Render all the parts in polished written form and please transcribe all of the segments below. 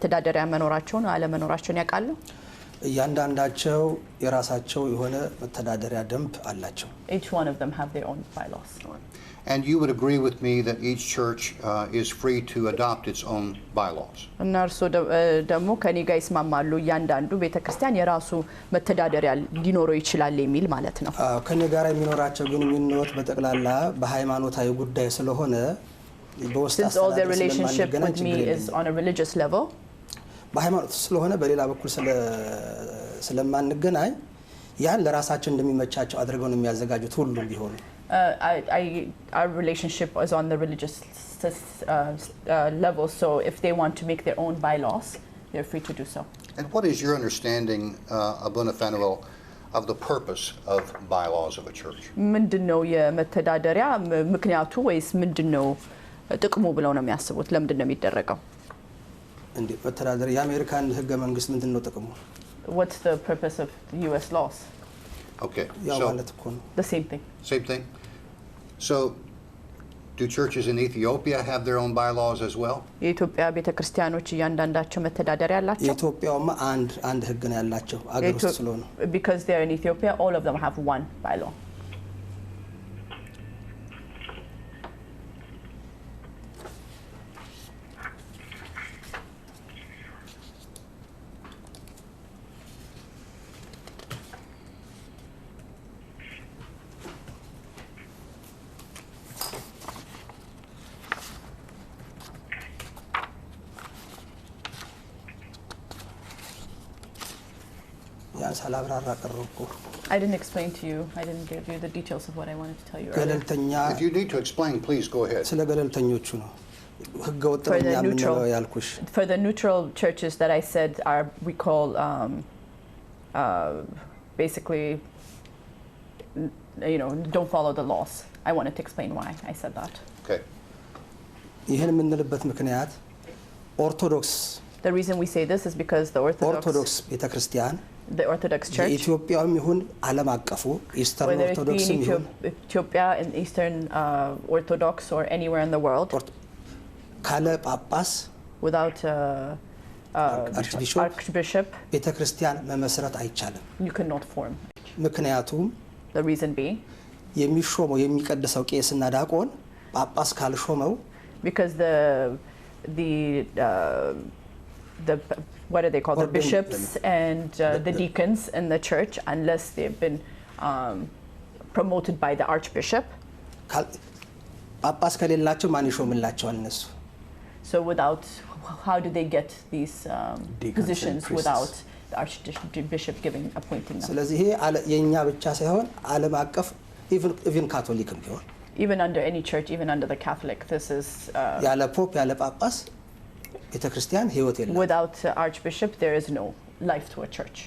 ተዳደሪያ መኖራቸውን አለመኖራቸውን ያቃሉ ያንዳንዳቸው የራሳቸው የሆነ መተዳደሪያ ደንብ አላቸው each one of them have their own bylaws and you would agree with me that each church is free to adopt its own bylaws እና እርሶ ደግሞ ከኔ ጋር ይስማማሉ ያንዳንዱ ቤተክርስቲያን የራሱ መተዳደሪያ ሊኖረው ይችላል የሚል ማለት ነው ከኔ ጋር የሚኖራቸው ግንኙነት በጠቅላላ በሃይማኖታዊ ጉዳይ ስለሆነ since all their relationship with me is on a religious level በሃይማኖት ስለሆነ በሌላ በኩል ስለማንገናኝ ያን ለራሳችን እንደሚመቻቸው አድርገው ነው የሚያዘጋጁት ሁሉም ቢሆኑ our relationship is on the religious level so if they want to make their own bylaws they're free to do so and what is your understanding Abune Fanuel of the purpose of bylaws of a church ምንድነው የመተዳደሪያ ምክንያቱ ወይስ ምንድነው ጥቅሙ ብለው ነው የሚያስቡት ለምንድነው የሚደረገው እንዴ መተዳደሪያ የአሜሪካን ህገ መንግስት ምንድነው ጥቅሙ what's the purpose of US laws okay so the same thing so do churches in Ethiopia have their own bylaws as well የኢትዮጵያ ቤተክርስቲያኖች ያንዳንዳቸው መተዳደሪያ አላቸው የኢትዮጵያውማ አንድ ህግ ነው ያላቸው አገር ውስጥ ስለሆነ because they are in Ethiopia all of them have one bylaw I didn't explain to you. I didn't give you the details of what I wanted to tell you earlier. If you need to explain, please go ahead. For the neutral churches that I said are, we call basically, don't follow the laws. I wanted to explain why I said that. Okay. The reason we say this is because the Orthodox Church, የኢትዮጵያም ይሁን ዓለም አቀፉ ኢስተርን ኦርቶዶክስ ይሁን Ethiopia and Eastern Orthodox or anywhere in the world ካለ ጳጳስ without archbishop ቤተክርስቲያን መመስረት አይቻልም you cannot form ምክንያቱም the reason being የሚሾመው የሚቀድሰው ቄስና ዲያቆን ጳጳስ ካልሾመው because the what are they called the bishops and the deacons in the church unless they've been promoted by the archbishop ጳጳስ ከሌላቸው ማን ይሾምላቸዋል እነሱ so without how do they get these positions without the archbishop appointing them ስለዚህ ይሄ የኛ ብቻ ሳይሆን ዓለም አቀፍ even ካቶሊክም ቢሆን even under any church even under the Catholic this is ያለ ፖፕ ያለ ጳጳስ ቤተክርስቲያን ህይወት የለም without archbishop there is no life to a church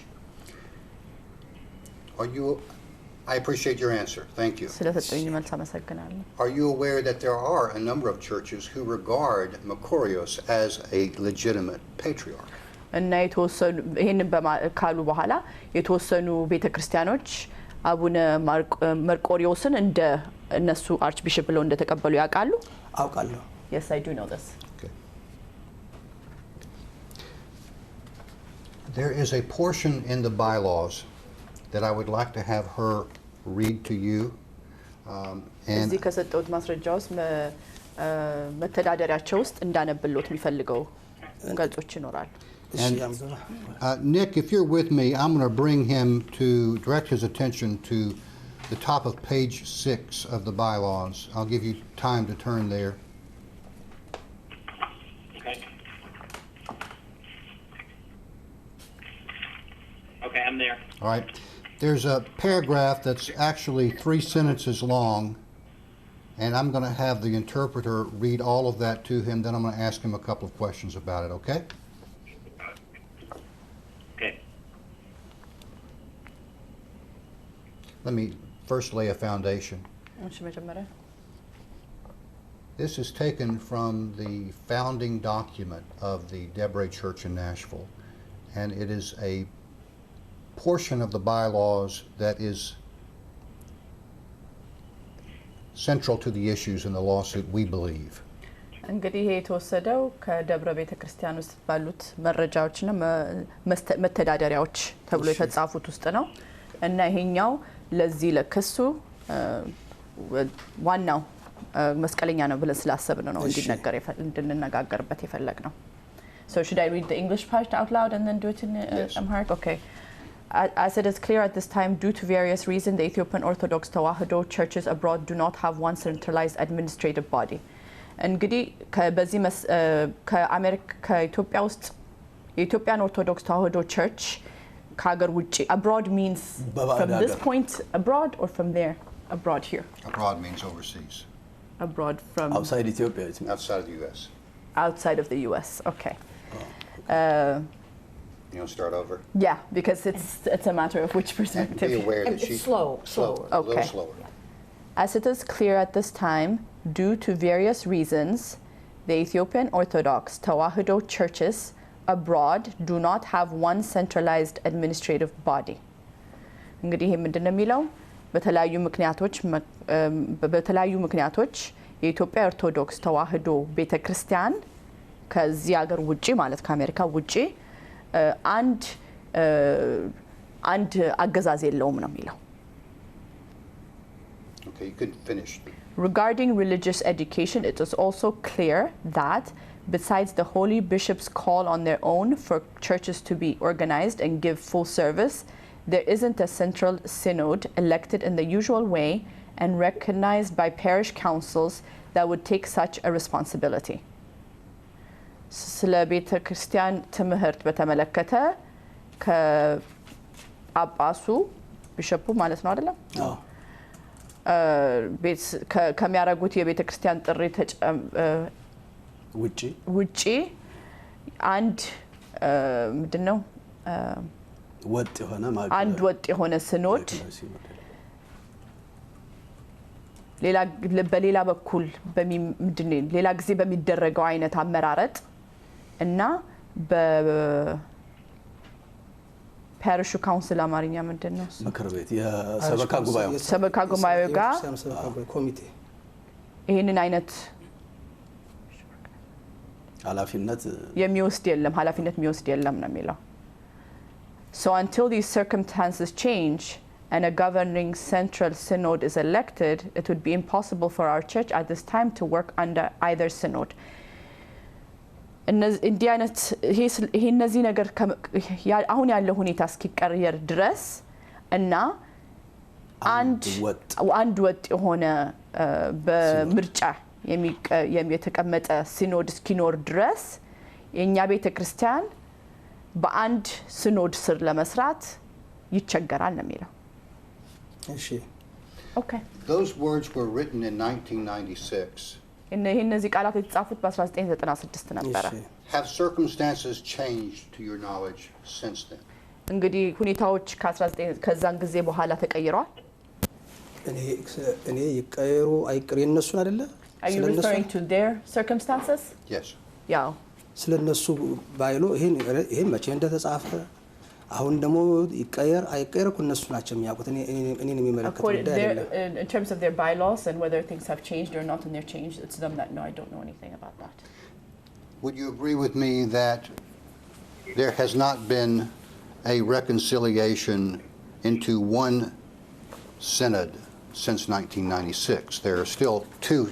I appreciate your answer thank you ስለተጠኝ መልስ አመሰግናለሁ Are you aware that there are a number of churches who regard Makarios as a legitimate patriarch እና የተወሰኑ ይሄንን ካሉ በኋላ የተወሰኑ ቤተክርስቲያኖች አቡነ መርቆሪዮስን እንደ እነሱ አርችቢሾፕ ብለው እንደተቀበሉ ያውቃሉ አውቃለሁ Yes I do know this There is a portion in the bylaws that I would like to have her read to you. And እዚህ ከሰጠሁት ማስረጃ ውስጥ መተዳደሪያቸው ውስጥ እንዳነብሎት የሚፈልገው ገልጾች ይኖራሉ Nick, if you're with me, I'm going to bring him to direct his attention to the top of page 6 of the bylaws. I'll give you time to turn there. Okay, I'm there. All right. There's a paragraph that's actually 3 sentences long, and I'm going to have the interpreter read all of that to him, then I'm going to ask him a couple of questions about it, okay? Okay. Let me first lay a foundation. This is taken from the founding document of the Debre Church in Nashville, and it is a portion of the bylaws that is central to the issues in the lawsuit, we believe. እንግዲህ ይሄ የተወሰደው ከደብረ ቤተ ክርስቲያን ውስጥ ባሉት መረጃዎችና መተዳደሪያዎች ተብሎ የተጻፉት ውስጥ ነው እና ይሄኛው ለዚህ ለክሱ ዋናው መስቀለኛ ነው ብለን ስላሰብን ነው እንድንነጋገርበት የፈለግነው. So should I read the English part out loud and then do it in Amharic? Okay. As it is clear at this time, due to various reasons, the Ethiopian Orthodox Tewahedo churches abroad do not have one centralized administrative body. እንግዲህ በዚህ ከኢትዮጵያ ውስጥ የኢትዮጵያን ኦርቶዶክስ ተዋህዶ ቸርች ከሀገር ውጪ abroad means from this point abroad or from there abroad here? Abroad means overseas. Abroad from outside Ethiopia, outside of the U.S. Outside of the U.S. Okay. You want to start over? Yeah, because it's a matter of which perspective. Be aware that it's slower. A little slower. As it is clear at this time, due to various reasons, the Ethiopian Orthodox Tewahedo churches abroad do not have one centralized administrative body. እንግዲህ ይሄ ምንድነው የሚለው በተለያዩ ምክንያቶች የኢትዮጵያ ኦርቶዶክስ ተዋህዶ ቤተክርስቲያን ከዚህ ሀገር ውጪ ማለት ከአሜሪካ ውጪ አንድ አገዛዝ የለውም ነው የሚለው. Okay, you could finish. Regarding religious education, it is also clear that besides the holy bishops' call on their own for churches to be organized and give full service, there isn't a central synod elected in the usual way and recognized by parish councils that would take such a responsibility. ስለ ቤተ ክርስቲያን ትምህርት በተመለከተ ከጳጳሱ ቢሸፑ ማለት ነው አይደለም? ከሚያረጉት የቤተ ክርስቲያን ጥሪ ውጪ አንድ ምንድነው ወጥ የሆነ ሲኖድ በሌላ በኩል ሌላ ጊዜ በሚደረገው አይነት አመራረጥ እና በፓሪሹ ካውንስል አማርኛ ምንድነው ምክር ቤት የሰበካ ጉባኤው ጋር ኮሚቴ ይሄንን አይነት ኃላፊነት የሚወስድ የለም ነው የሚለው. So until these circumstances change and a governing central synod is elected, it would be impossible for our church at this time to work under either synod. እንዲህ አይነት ይሄ እነዚህ ነገር አሁን ያለው ሁኔታ እስኪቀየር ድረስ እና አንድ ወጥ የሆነ በምርጫ የተቀመጠ ሲኖድ እስኪኖር ድረስ የኛ ቤተክርስቲያን በአንድ ሲኖድ ስር ለመስራት ይቸገራል ነው የሚለው. እሺ Okay. Those words were written in 1996. እነዚህ ቃላት የተጻፉት በ1996 ነበር. Have circumstances changed to your knowledge since then? እንግዲህ ሁኔታዎች ከዛን ጊዜ በኋላ ተቀይረዋል? እኔ ይቀየሩ አይቀር የነሱን አይደለ? Are you referring to their circumstances? Yes. ያው ስለነሱ ባይሎ ይሄን መቼ እንደተጻፈ አሁን ደግሞ ይቀየር አይቀየር እነሱ ናቸው የሚያውቁት እኔን የሚመለከት ጉዳይ አይደለም. In terms of their bylaws and whether things have changed or not and they're changed, it's them that know. I don't know anything about that. Would you agree with me that there has not been a reconciliation into one synod since 1996? There are still two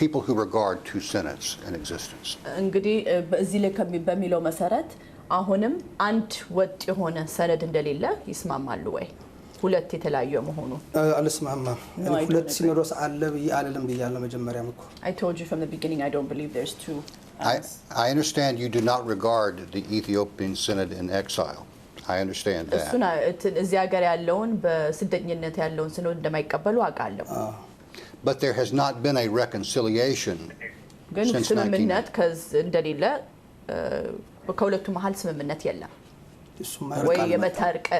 people who regard two synods in existence. እንግዲህ በዚህ ላይ በሚለው መሰረት አሁንም አንድ ወጥ የሆነ ሰነድ እንደሌለ ይስማማሉ ወይ? ሁለት የተለያዩ መሆኑ አልስማማም። ሁለት ሲኖዶስ አለ ብያለለም ብያለሁ መጀመሪያም እኮ. I told you from the beginning I don't believe there's two. I understand you do not regard the Ethiopian synod in exile. I understand that. እሱና እዚህ ሀገር ያለውን በስደኝነት ያለውን ሲኖድ እንደማይቀበሉ አውቃለሁ. But there has not been a reconciliation ግን since ስምምነት እንደሌለ በሁለቱ መሃል ስምምነት የለም ወይ?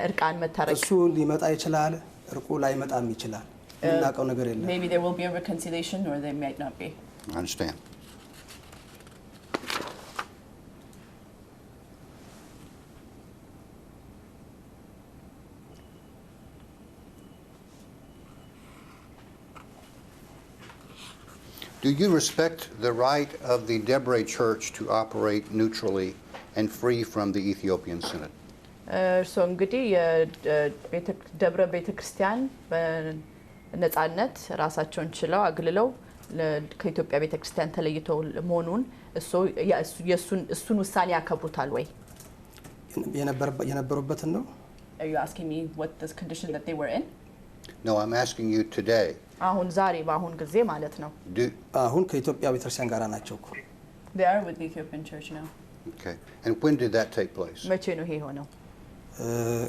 እርቃን መታረቅ እሱ ሊመጣ ይችላል፣ እርቁ ላይመጣም ይችላል። እናቀው ነገር የለም. Maybe there will be a reconciliation or there might not be. I understand. Do you respect the right of the Debre Church to operate neutrally and free from the Ethiopian Synod? So እንግዲህ የደብረ ቤተክርስቲያን በነጻነት ራሳቸውን ችለው አግልለው ከኢትዮጵያ ቤተክርስቲያን ተለይተው መሆኑን እሱን ውሳኔ ያከብሩታል ወይ? የነበሩበትን ነው? Are you asking me what the condition that they were in? No, I'm asking you today. አሁን ዛሬ በአሁን ጊዜ ማለት ነው። አሁን ከኢትዮጵያ ቤተክርስቲያን ጋር ናቸው እኮ። They are with the Ethiopian church now. Okay. And when did that take place? መቼ ነው ይሄ ሆነው?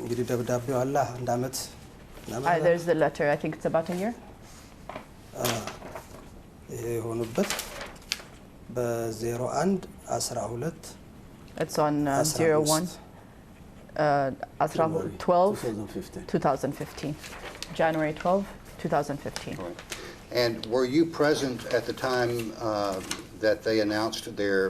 እንግዲህ ደብዳቤው አለ አንድ አመት There's the letter. I think it's about a year. ይሄ ሆነበት በ01 12 It's on 01 2015. January 12, 2015. Right. And were you present at the time that they announced their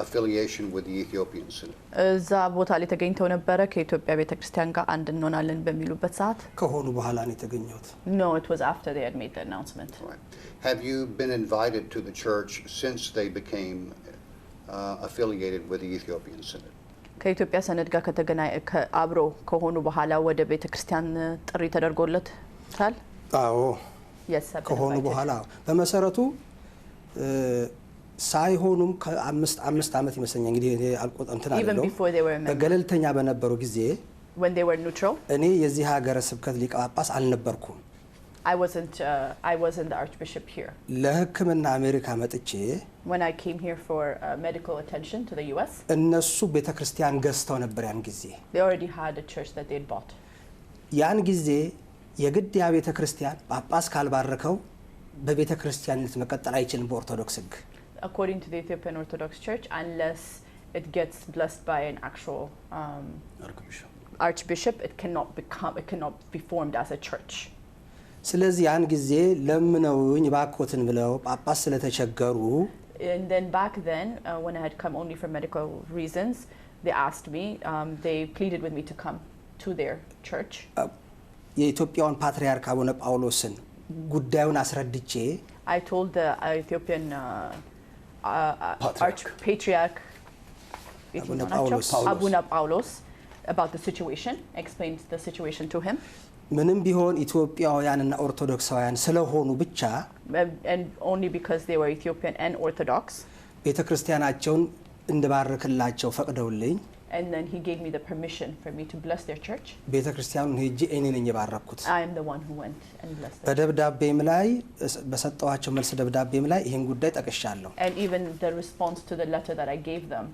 affiliation with the Ethiopian Synod? እዛ ቦታ ላይ ተገኝተው ነበረ ከኢትዮጵያ ቤተክርስቲያን ጋር አንድ እንሆናለን በሚሉበት ሰዓት? ከሆኑ በኋላ ነው የተገኘሁት። No, it was after they had made the announcement. Right. Have you been invited to the church since they became affiliated with the Ethiopian Synod? ከኢትዮጵያ ሰነድ ጋር አብሮ ከሆኑ በኋላ ወደ ቤተክርስቲያን ጥሪ ተደርጎለታል? አዎ ከሆኑ በኋላ በመሰረቱ ሳይሆኑም ከአምስት አመት ይመስለኛል እንግዲህ እኔ አልቆጠምተና አይደለም በገለልተኛ በነበሩ ጊዜ when they were neutral እኔ የዚህ ሀገረ ስብከት ሊቀ ጳጳስ አልነበርኩም I wasn't the archbishop here ለሕክምና አሜሪካ መጥቼ when I came here for medical attention to the US እነሱ ቤተክርስቲያን ገዝተው ነበር ያን ጊዜ they already had a church that they had bought ያን ጊዜ የግድ ያ ቤተክርስቲያን ጳጳስ ካልባረከው በቤተክርስቲያንነት መቀጠል አይችልም በኦርቶዶክስ ሕግ according to the Ethiopian Orthodox Church unless it gets blessed by an actual archbishop it cannot be formed as a church ስለዚህ ያን ጊዜ ለምነውኝ ባኮትን ብለው ጳጳስ ስለተቸገሩ and then back then when I had come only for medical reasons they asked me they pleaded with me to come to their church የኢትዮጵያውን ፓትርያርክ አቡነ ጳውሎስን ጉዳዩን አስረድቼ I told the Ethiopian Archpatriarch Abune Paulos about the situation, explained the situation to him. ምንም ቢሆን ኢትዮጵያውያንና ኦርቶዶክሳውያን ስለሆኑ ብቻ and only because they were Ethiopian and Orthodox. ቤተክርስቲያናቸውን እንድባርክላቸው ፈቅደውልኝ And then he gave me the permission for me to bless their church. ቤተክርስቲያኑን ሄጄ እኔ ነኝ የባረኩት I am the one who went and blessed them. በደብዳቤም ላይ በሰጠዋቸው መልስ ደብዳቤም ላይ ይሄን ጉዳይ ጠቅሻለሁ And even the response to the letter that I gave them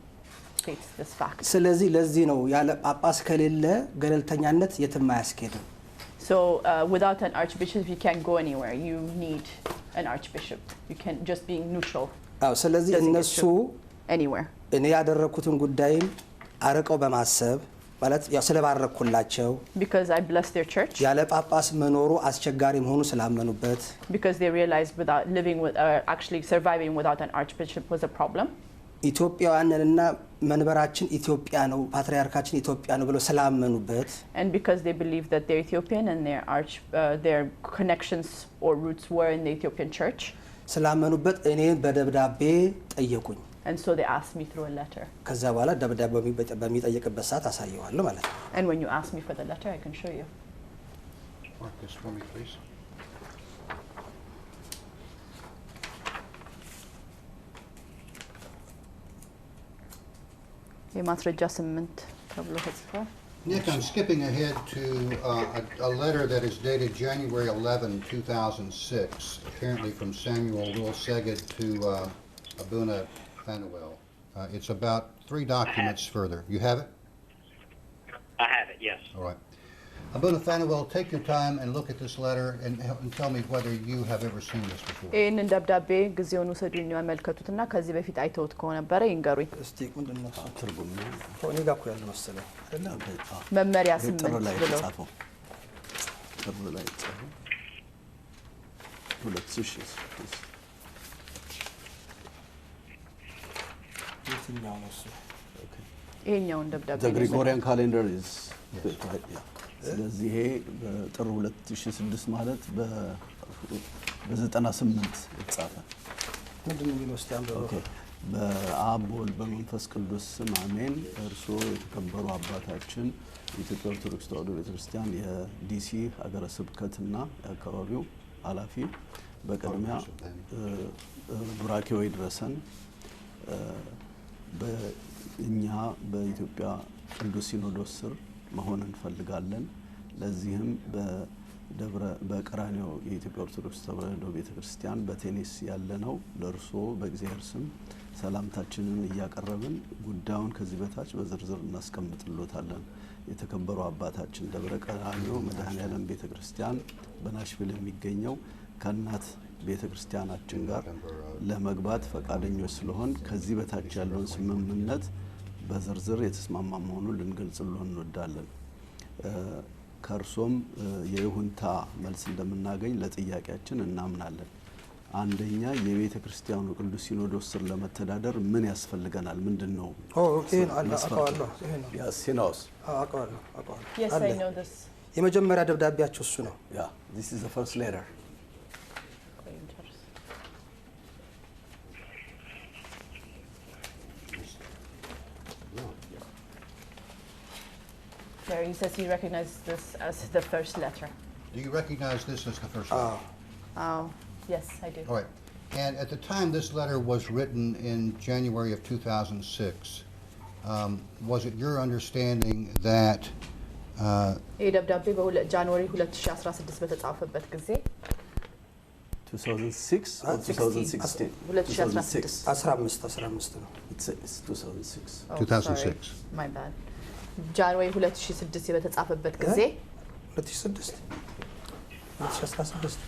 states this fact. ስለዚህ ለዚህ ነው ያለ ጳጳስ ከሌለ ገለልተኛነት የትም አያስኬድም So without an archbishop you can't go anywhere. You need an archbishop. You can't just being neutral. ስለዚህ እነሱ anywhere. እኔ ያደረኩትን ጉዳይ አረቀው በማሰብ ማለት ያው ስለባረኩላቸው because I blessed their church ያለ ጳጳስ መኖሩ አስቸጋሪ መሆኑ ስላመኑበት because they realized without living with actually surviving without an archbishop was a problem ኢትዮጵያውያንና መንበራችን ኢትዮጵያ ነው ፓትርያርካችን ኢትዮጵያ ነው ብለው ስላመኑበት and because they believe that they're Ethiopian and their connections or roots were in the Ethiopian church ስላመኑበት እኔን በደብዳቤ ጠየቁኝ and so they asked me through a letter ከዛ በኋላ ደብዳቤው በሚጠይቅበት ሰዓት አሳየዋለሁ ማለት ነው and when you ask me for the letter I can show you Mark this for me please የማስረጃ 8 ተብሎ ተጽፏል Nick, I'm skipping ahead to a letter that is dated January 11, 2006, apparently from Samuel Will Seged to Abune Fanuel. It's about 3 documents further. You have it? I have it, yes. All right. Abune Fanuel, take your time and look at this letter and tell me whether you have ever seen this before. ይህንን ደብዳቤ ጊዜውን ውሰዱኝ ያመልከቱትና ከዚህ በፊት አይተውት ከነበረ ይንገሩኝ እስቲ ምንድነው ትርጉም ሆኔ ጋር እኮ ያለ መሰለኝ አይደል መመሪያ 8 ብሎ ጥሩ ላይ ጻፈው 2000 የትኛው ነው እሱ ይሄኛውን ደብዳቤ The Gregorian calendar is right yeah ስለዚህ ይሄ በጥር 2006 ማለት በ98 የተጻፈ ምንድነው የሚለው እስቲ አንብበው ኦኬ በአብ ወልድ በመንፈስ ቅዱስ ስም አሜን እርሶ የተከበሩ አባታችን የኢትዮጵያ ኦርቶዶክስ ተዋሕዶ ቤተክርስቲያን የዲሲ ሀገረ ስብከትና የአካባቢው ኃላፊ በቅድሚያ ቡራኬው ይድረሰን በእኛ በኢትዮጵያ ቅዱስ ሲኖዶስ ስር መሆን እንፈልጋለን ለዚህም በቀራኒዮ የኢትዮጵያ ኦርቶዶክስ ተዋሕዶ ቤተክርስቲያን በቴኒስ ያለነው ለርሶ በእግዚአብሔር ስም ሰላምታችንን እያቀረብን ጉዳዩን ከዚህ በታች በዝርዝር እናስቀምጥሎታለን የተከበሩ አባታችን ደብረ ቀራኒዮ መድኃኔዓለም ቤተክርስቲያን በናሽቪል የሚገኘው ከናት ቤተክርስቲያናችን ጋር ለመግባት ፈቃደኞች ስለሆን ከዚህ በታች ያለውን ስምምነት በዝርዝር የተስማማ መሆኑን ልንገልጽልዎ እንወዳለን ከርሶም የይሁንታ መልስ እንደምናገኝ ለጥያቄያችን እናምናለን አንደኛ የቤተ ክርስቲያኑ ቅዱስ ሲኖዶስ ስር ለመተዳደር ምን ያስፈልገናል ምንድነው ኦኬ አውቃለሁ ይሄ ነው ያ ሲኖስ አውቃለሁ Yes, I know this. የመጀመሪያ ደብዳቤያቸው እሱ ነው ያ this is the first letter There he says he recognizes this as the first letter. Do you recognize this as the first letter? Oh, yes, I do. All right. And at the time this letter was written in January of 2006, was it your understanding that ደብዳቤ በጃንዋሪ 2016 በተጻፈበት ጊዜ 2006 or 2016 2016 15 ነው it's 2006 Oh, 2006. sorry. My bad. ጃንዋሪ 2006 በተጻፈበት ጊዜ 2006 2016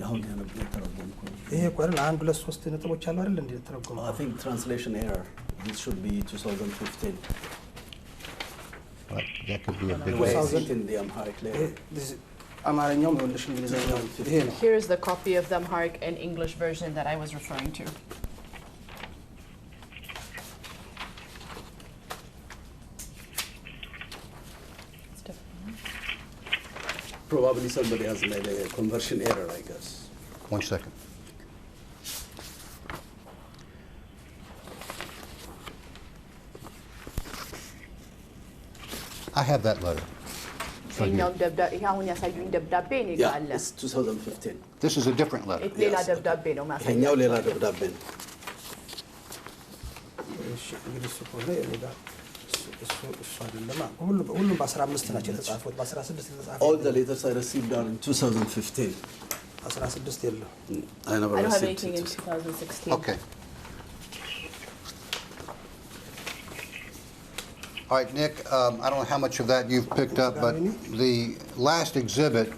ያሁን ያነበው ተረጎምኩ ይሄ ቆል 1 2 3 ነጥቦች አሉ አይደል እንዴ ተረጎመ I think translation error this should be 2015 But that could be a big Wait, way. in the Amharic letter. አማርኛው ወልሽ እንግሊዘኛው ይሄ ነው Here is the copy of the Amharic and English version that I was referring to. It's different. Probably somebody has made a conversion error, I guess. One second. I have that letter. ይሄኛው ደብዳቤ ይሄ አሁን ያሳዩኝ ደብዳቤ እኔ ጋር Yeah, አለ it's 2015. This is a different letter. ሌላ Yes. ደብዳቤ ነው ማሳየው ይሄኛው ሌላ ደብዳቤ ነው። እሺ እንግዲህ እሱ ከሆነ እኔ ጋር እሱ አይደለም ሁሉም በ15 ናቸው የተጻፉት በ16 የተጻፉት All the letters I received are in 2015. 16 የለው I never I don't have received anything in it. 2016. Okay. All right, Nick, I don't know how much of that you've picked up, but the last exhibit,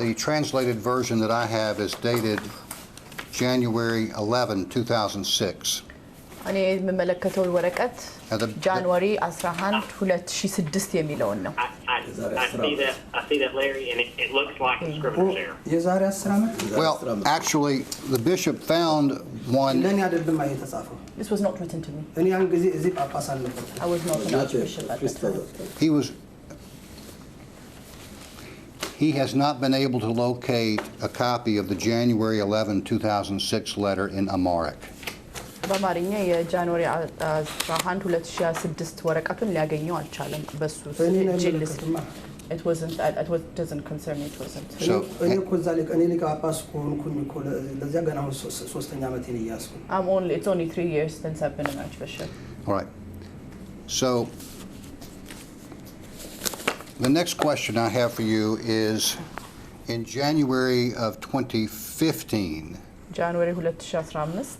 the translated version that I have is dated January 11, 2006. እኔ የምመለከተው ወረቀት ጃንዋሪ 11 2006 የሚለውን ነው I see that, Larry, and it looks like a scrivener's error. የዛሬ 10 ዓመት Well, actually, the bishop found one. ለኔ አይደለም የተጻፈው This was not written to me. እኔ ያን ጊዜ እዚህ ጳጳስ አልነበረ I was not an archbishop at the time. He has not been able to locate a copy of the January 11, 2006 letter in Amharic. በአማርኛ የጃንዋሪ 11 2006 ወረቀቱን ሊያገኘው አልቻለም በሱ ጅልስ It doesn't concern me, it wasn't. እኔ እኮ እዛ ላይ እኔ ሊቀ ጳጳስ ሆንኩኝ እኮ ለዚያ ገና አሁን 3ኛ ዓመቴን እያስኩ It's only 3 years since I've been an archbishop. All right. So the next question I have for you is, in January of 2015, ጃንዋሪ 2015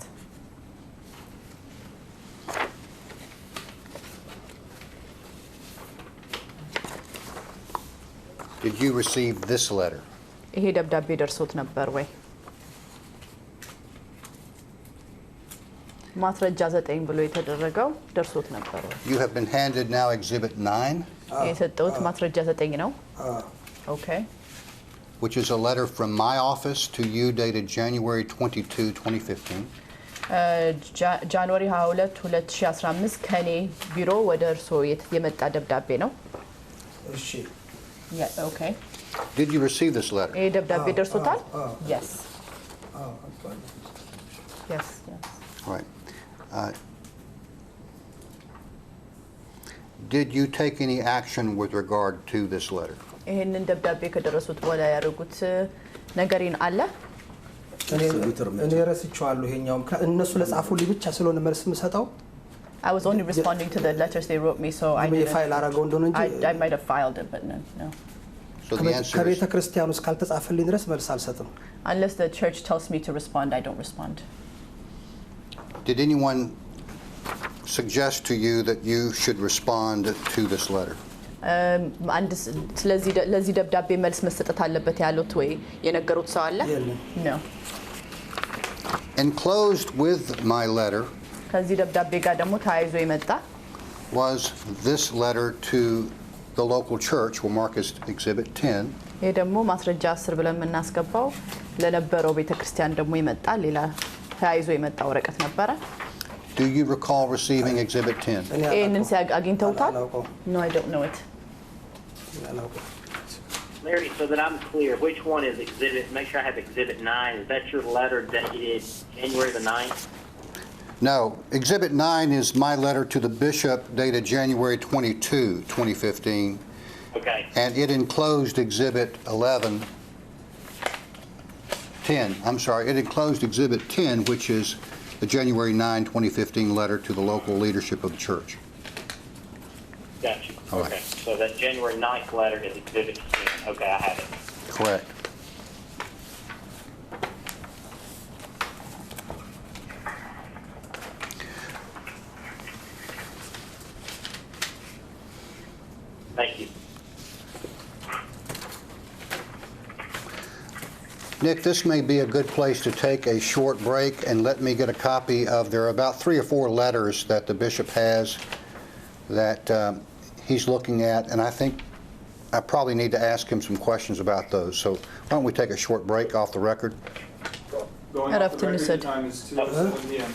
did you receive this letter? ይሄ ደብዳቤ ደርሶት ነበር ወይ? ማስረጃ 9 ብሎ የተደረገው ደርሶት ነበር ወይ? You have been handed now Exhibit 9, የሰጠሁት ማስረጃ 9 ነው። Okay. which is a letter from my office to you dated January 22, 2015. ጃንዋሪ 22 2015 ከኔ ቢሮ ወደ እርሶ የመጣ ደብዳቤ ነው። እሺ Yeah, okay. Did you receive this letter? ይሄ ደብዳቤ ደርሶታል? Yes. Yes, yes. Right. Did you take any action with regard to this letter? ይሄንን ደብዳቤ ከደረሱት በኋላ ያደረጉት ነገርን አለ? እኔ ረስቼዋለሁ ይሄኛውም እነሱ ለጻፉልኝ ብቻ ስለሆነ መልስ የምሰጠው I was only responding to the letters they wrote me, so I ፋይል አረጋው እንደሆነ እንጂ I might have filed it, but no. So the answer is, ከቤተ ክርስቲያኑ እስካልተጻፈልኝ ድረስ መልስ አልሰጥም። Unless the church tells me to respond, I don't respond. did anyone suggest to you that you should respond to this letter? አንድ ለዚህ ደብዳቤ መልስ መስጠት አለበት ያሉት ወይ የነገሩት ሰው አለ? የለም። No. Enclosed with my letter ከዚህ ደብዳቤ ጋር ደግሞ ተያይዞ የመጣ was this letter to the local church, we'll mark as Exhibit 10. ይሄ ደግሞ ማስረጃ 10 ብለን የምናስገባው ለነበረው ቤተክርስቲያን ደግሞ የመጣ ሌላ ተያይዞ የመጣ ወረቀት ነበረ። Do you recall receiving Exhibit 10? ይሄንን አግኝተውታል? No, I don't know it. Larry, so that I'm clear, which one is exhibit? Make sure I have Exhibit 9. Is that your letter dated January the 9th? No. Exhibit 9 is my letter to the bishop dated January 22, 2015. Okay. And it enclosed Exhibit 10. I'm sorry. It enclosed Exhibit 10, which is the January 9, 2015 letter to the local leadership of the church. Gotcha. All right. Okay. So that January 9th letter is Exhibit 10. Okay, I have it. Correct. Thank you. Nick, this may be a good place to take a short break and let me get a copy of, there are about 3 or 4 letters that the bishop has that he's looking at, and I think I probably need to ask him some questions about those. So why don't we take a short break off the record? Going Right off after the you record, said. time is 2:07 p.m.